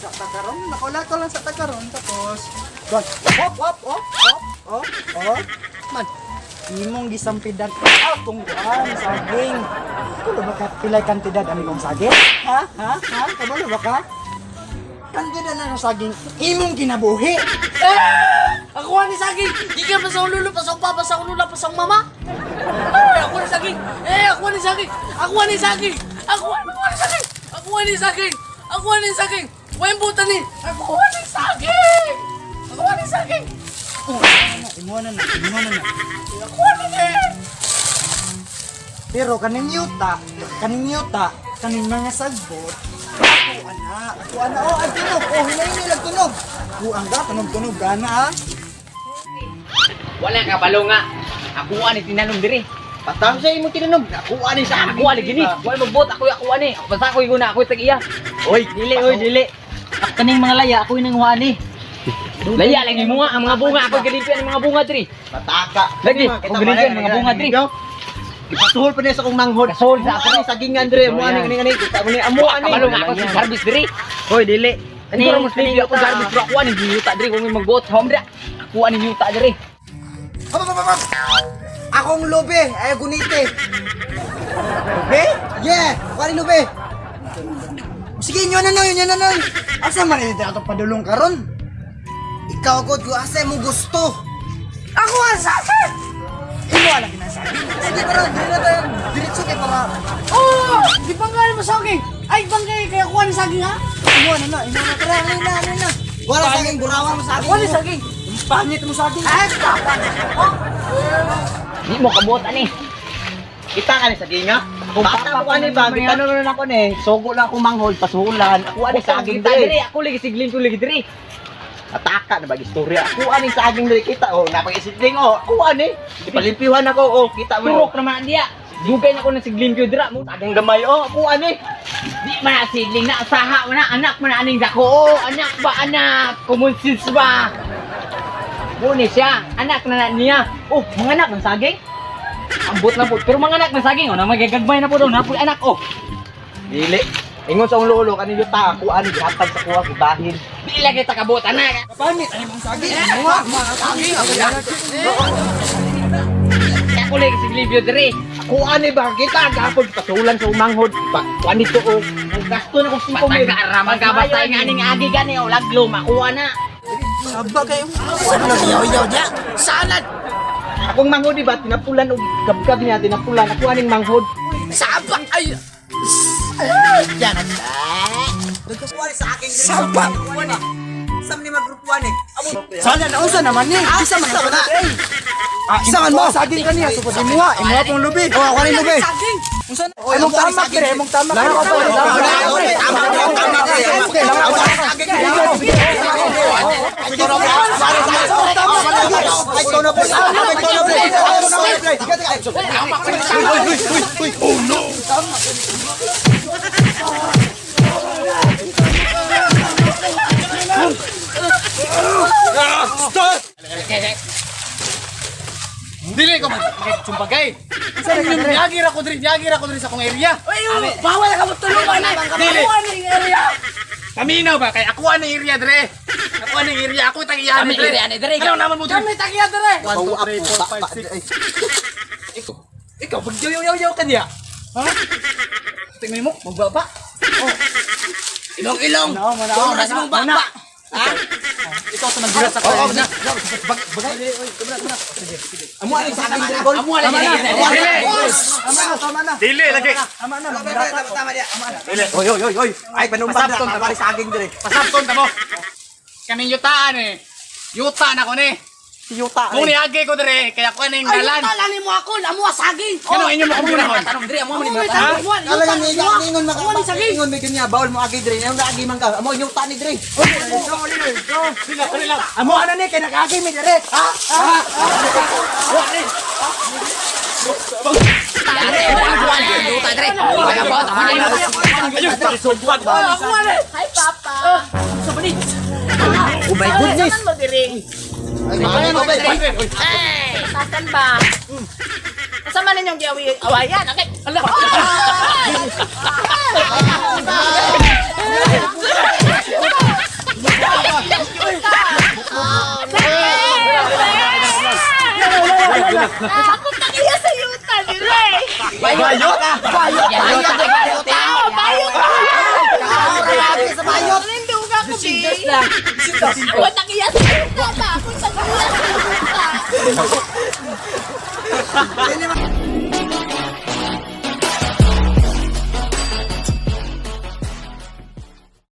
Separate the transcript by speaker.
Speaker 1: sa takaron. Nakulat ko lang sa takaron. Tapos, doon. Op. Man, imong gisampidan. Kung kuan, saging. Kulo ba ka pilay kantidad ani kong saging? Ha? Kabalo ba ka? Kantidad na ng saging. Imong ginabuhi.
Speaker 2: Ako ni saging. Gikan pa sa ulo, pasang papa, pasang ulo, pasang mama. Ay, ako ni saging. Ako ni saging. Ako ni saging. Ako ni saging. Ako ni saging. Wayan buta ni. Ako ni saging. Ako ni saging.
Speaker 1: Imo na.
Speaker 2: Ako ni.
Speaker 1: Pero kaning yuta, kaning mga sagbot, ako ana, ay tunog, hinay nila tunog. Buang ka, tunog gana ha.
Speaker 3: Wala ka balo nga. Ako ani tinanong diri.
Speaker 4: Patang sa imong tinanong. Ako ani sa
Speaker 3: Ako ani gini. Wala magbot ako ani. Basta ako iguna ako tagiya.
Speaker 4: Oy, dili.
Speaker 3: Kaning mga laya ako nang huani. Laya lang yung mga ang mga bunga ako galipian ang mga bunga diri.
Speaker 4: Pataka.
Speaker 3: Lagi, ako galipian mga bunga diri.
Speaker 4: Ipasuhol pa niya sa kong manghod.
Speaker 3: Kasol sa
Speaker 4: Ako ni sagingan dire mo ani. Kita mo ni amo ani.
Speaker 3: Kabalo nga ako sa service diri.
Speaker 4: Hoy, dili.
Speaker 3: Kani mo sleepy ako garbage pero ako ani yuta diri kung magbot home diri. Ako ani yuta diri.
Speaker 1: Akong lobe, ay gunite. Lobe? Yeah, wali lobe. Sige, yun na noy. Asa man ito ato padulong karon? Ikaw ko asa mo gusto. Ako asa? Imo ala kinasabi. Sige tara, dili na tayo. Diretso kay para.
Speaker 2: Oh! Di bangga mo saging. Ay, bangga kaya ako ni saging ha?
Speaker 1: Imo na tara, ano na. Wala sa akin burawan mo sa akin.
Speaker 2: Ako ni saging.
Speaker 1: Pangit mo sa akin.
Speaker 2: Ay, kapan.
Speaker 3: Di mo kabot ani.
Speaker 4: Kita ka ni saginga. Bata ko ani ba? Gitanong ako ni. Sugo lang akong manghod, pasuhulan. Ako ani saging
Speaker 3: diri.
Speaker 4: dire.
Speaker 3: Ako lagi sigling ko lagi diri.
Speaker 4: Ataka na ba istorya? Ako ani saging dire kita. Oh, napag-isidling oh. Ako ani. Ipalimpiwan ako oh. Kita mo.
Speaker 3: Turok naman dia. Dugay na ko ng sigling ko dira mo.
Speaker 4: Saging gamay oh. Ako ani.
Speaker 3: Di man sigling na saha man anak man aning dako. Oh, anak ba anak? Common sense ba? Muni siya, anak na niya. Oh, mga anak ng saging. Ambot na po. Pero mga anak ng saging, oh, na magagagmay na po daw. Napoy anak, oh.
Speaker 4: Dili. Ingon sa ulo kani yuta ako ani gihatag sa kuha gibahin.
Speaker 3: Di lagi ta kabot, anak.
Speaker 1: Pangit ani mong saging. Mga saging.
Speaker 3: Ako lagi siglibyo diri.
Speaker 4: Ako ani ba kita gapon pasuhulan sa umanghod. Kuan dito oh. Ang gasto na ko 5 mil.
Speaker 3: Pagkaraman ka basta nga ning agi gani, oh, laglo, makuha na.
Speaker 1: Saba kayo. Saan nagyaw-yaw diya?
Speaker 2: Salad.
Speaker 4: Akong manghod diba tinapulan og gabgab niya tinapulan. Ako aning manghod.
Speaker 2: Saba. Ay.
Speaker 1: Yan ang nagkasuwari sa akin. Saba. Sam ni magrupuan eh. Sana na usa naman ni. Isa man na. Isa man mo saging kaniya supos imuha. Imuha pong lubi. Oh, ako rin lubi.
Speaker 2: Saging.
Speaker 1: Unsa na? Imong tamak dire, imong tamak. Oh no. Stop!
Speaker 2: Dili ko magsumbagay. Yagir ako diri sa akong area. Bawal ka mo tulungan na. Dili. Ako ang area.
Speaker 4: Paminaw ba kay ako ani area dire. Ako ani area ako tagiyan
Speaker 3: Kami iri ani diri.
Speaker 4: Ano naman mo dire?
Speaker 2: Kami tagiya dire.
Speaker 4: 1 2 3 4 5 6. Ikaw bagyaw-yaw ka niya.
Speaker 2: Ha? Tingnan mo, magbaba. Ilong. Oras mong baba. Ha?
Speaker 4: Ikaw sa nagdira sa kanya. Amo ani sa akin dire gol.
Speaker 2: Amo ala
Speaker 1: Tama na.
Speaker 4: Dili lagi.
Speaker 1: Tama na. Tama dia.
Speaker 4: Dili. Oy. Ay panumbag na pare sa akin dire.
Speaker 2: Pasapton ta mo. Kaning yutaan eh. Yuta na ko ni.
Speaker 4: Si Yuta.
Speaker 2: Kung niagi ko dire, kaya ko ning dalan.
Speaker 5: Ay, talani mo ako, amo saging.
Speaker 2: Kano inyo mo kumuna ko?
Speaker 3: Tanong diri amo man
Speaker 1: Talagang ingon ingon may kanya bawal mo agi dire. Ang agi man ka. Amo Yuta ni dire.
Speaker 2: Sila.
Speaker 1: Amo ana ni kay nag-agi mi dire. Ha?
Speaker 3: Yuta diri. Wala ba ta man.
Speaker 2: Ako man eh.
Speaker 5: Hi, Papa.
Speaker 2: Sa bani.
Speaker 1: Oh my goodness.
Speaker 5: Saan mo diri? Hey, tasan ba? Kasama ninyong awayan. Okay.
Speaker 2: Allah.
Speaker 5: Ako takiya sa yuta, dire.
Speaker 1: Bayot ka! Bayot! Bayot! Bayot!
Speaker 5: Tao, bayo ka.
Speaker 1: Lagi sa bayot!
Speaker 5: Nindog ako, bi.
Speaker 2: Sindos lang. Sindos.
Speaker 5: Ako takiya sa yuta ba? Ako takiya sa yuta.
Speaker 1: Hindi naman.